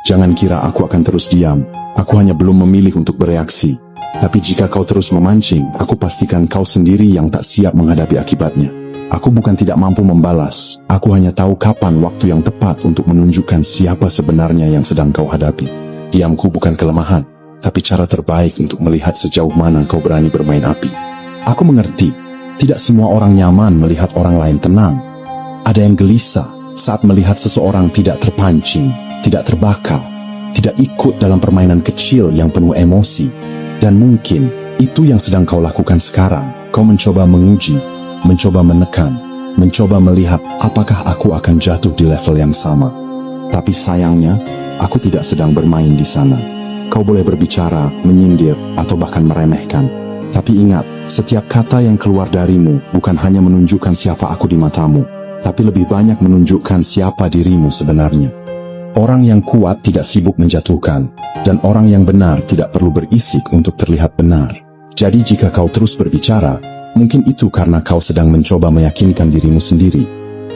Jangan kira aku akan terus diam. Aku hanya belum memilih untuk bereaksi. Tapi jika kau terus memancing, aku pastikan kau sendiri yang tak siap menghadapi akibatnya. Aku bukan tidak mampu membalas. Aku hanya tahu kapan waktu yang tepat untuk menunjukkan siapa sebenarnya yang sedang kau hadapi. Diamku bukan kelemahan, tapi cara terbaik untuk melihat sejauh mana kau berani bermain api. Aku mengerti, tidak semua orang nyaman melihat orang lain tenang. Ada yang gelisah saat melihat seseorang tidak terpancing, tidak terbakar, tidak ikut dalam permainan kecil yang penuh emosi. Dan mungkin itu yang sedang kau lakukan sekarang. Kau mencoba menguji, mencoba menekan, mencoba melihat apakah aku akan jatuh di level yang sama. Tapi sayangnya, aku tidak sedang bermain di sana. Kau boleh berbicara, menyindir, atau bahkan meremehkan. Tapi ingat, setiap kata yang keluar darimu bukan hanya menunjukkan siapa aku di matamu, tapi lebih banyak menunjukkan siapa dirimu sebenarnya. Orang yang kuat tidak sibuk menjatuhkan, dan orang yang benar tidak perlu berisik untuk terlihat benar. Jadi jika kau terus berbicara, mungkin itu karena kau sedang mencoba meyakinkan dirimu sendiri.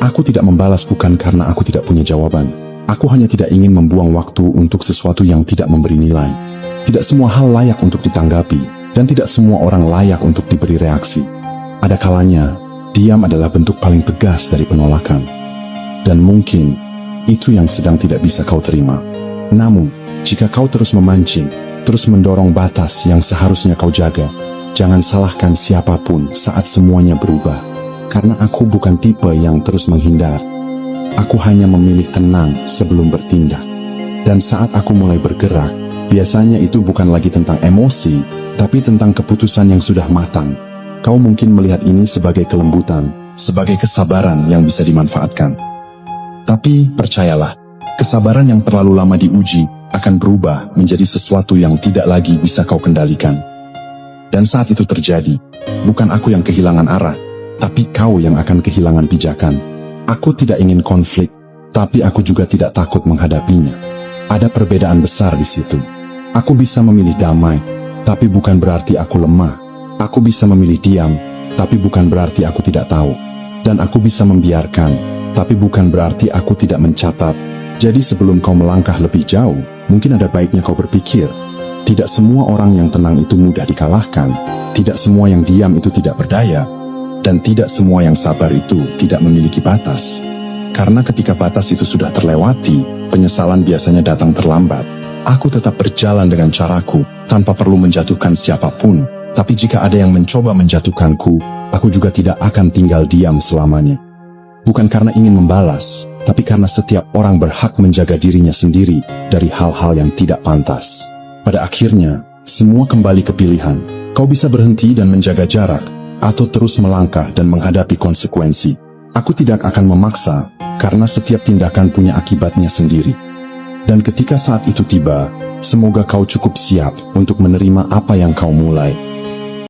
Aku tidak membalas bukan karena aku tidak punya jawaban. Aku hanya tidak ingin membuang waktu untuk sesuatu yang tidak memberi nilai. Tidak semua hal layak untuk ditanggapi, dan tidak semua orang layak untuk diberi reaksi. Ada kalanya, diam adalah bentuk paling tegas dari penolakan. Dan mungkin, itu yang sedang tidak bisa kau terima. Namun, jika kau terus memancing, terus mendorong batas yang seharusnya kau jaga, jangan salahkan siapapun saat semuanya berubah. Karena aku bukan tipe yang terus menghindar. Aku hanya memilih tenang sebelum bertindak. Dan saat aku mulai bergerak, biasanya itu bukan lagi tentang emosi, tapi tentang keputusan yang sudah matang. Kau mungkin melihat ini sebagai kelembutan, sebagai kesabaran yang bisa dimanfaatkan. Tapi percayalah, kesabaran yang terlalu lama diuji akan berubah menjadi sesuatu yang tidak lagi bisa kau kendalikan. Dan saat itu terjadi, bukan aku yang kehilangan arah, tapi kau yang akan kehilangan pijakan. Aku tidak ingin konflik, tapi aku juga tidak takut menghadapinya. Ada perbedaan besar di situ. Aku bisa memilih damai, tapi bukan berarti aku lemah. Aku bisa memilih diam, tapi bukan berarti aku tidak tahu. Dan aku bisa membiarkan, tapi bukan berarti aku tidak mencatat. Jadi sebelum kau melangkah lebih jauh, mungkin ada baiknya kau berpikir, tidak semua orang yang tenang itu mudah dikalahkan, tidak semua yang diam itu tidak berdaya, dan tidak semua yang sabar itu tidak memiliki batas. Karena ketika batas itu sudah terlewati, penyesalan biasanya datang terlambat. Aku tetap berjalan dengan caraku, tanpa perlu menjatuhkan siapapun, tapi jika ada yang mencoba menjatuhkanku, aku juga tidak akan tinggal diam selamanya. Bukan karena ingin membalas, tapi karena setiap orang berhak menjaga dirinya sendiri dari hal-hal yang tidak pantas. Pada akhirnya, semua kembali ke pilihan. Kau bisa berhenti dan menjaga jarak, atau terus melangkah dan menghadapi konsekuensi. Aku tidak akan memaksa, karena setiap tindakan punya akibatnya sendiri. Dan ketika saat itu tiba, semoga kau cukup siap untuk menerima apa yang kau mulai.